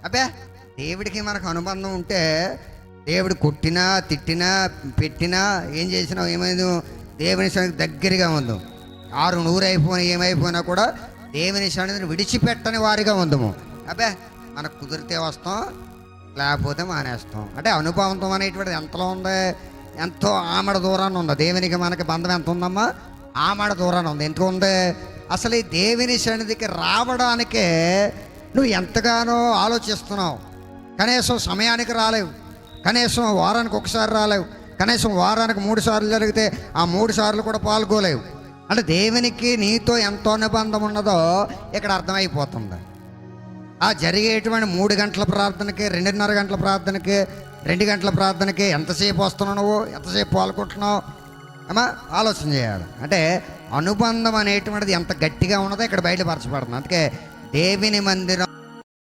అబ్బే దేవుడికి మనకు అనుబంధం ఉంటే దేవుడు కొట్టినా తిట్టినా పెట్టినా ఏం చేసినా ఏమైంది, దేవుని సన్నిధికి దగ్గరగా ఉందాం. 6 అయిపోయినా ఏమైపోయినా కూడా దేవుని సన్నిధిని విడిచిపెట్టని వారిగా ఉందము. అబ్బే మనకు కుదిరితే వస్తాం, లేకపోతే మానేస్తాం. అంటే అనుభవం అనేటువంటిది ఎంతలో ఉంది, ఎంతో ఆమడ దూరాన్ని ఉంది. దేవునికి మనకి బంధం ఎంత ఉందమ్మా, ఆమడ దూరాన్ని ఉంది. ఎంత ఉంది అసలు ఈ దేవుని సన్నిధికి రావడానికే నువ్వు ఎంతగానో ఆలోచిస్తున్నావు. కనీసం సమయానికి రాలేవు, కనీసం వారానికి ఒకసారి రాలేవు, కనీసం వారానికి 3 సార్లు జరిగితే ఆ 3 సార్లు కూడా పాల్గొలేవు. అంటే దేవునికి నీతో ఎంతో అనుబంధం ఉన్నదో ఇక్కడ అర్థమైపోతుంది. ఆ జరిగేటువంటి 3 గంటల ప్రార్థనకి, 2:30 గంటల ప్రార్థనకి, 2 గంటల ప్రార్థనకి ఎంతసేపు వస్తున్నావు, నువ్వు ఎంతసేపు పాల్గొంటున్నావు అమ్మా ఆలోచన చేయాలి. అంటే అనుబంధం అనేటువంటిది ఎంత గట్టిగా ఉన్నదో ఇక్కడ బయటపరచబడుతుంది. అందుకే దేవుని మందిరం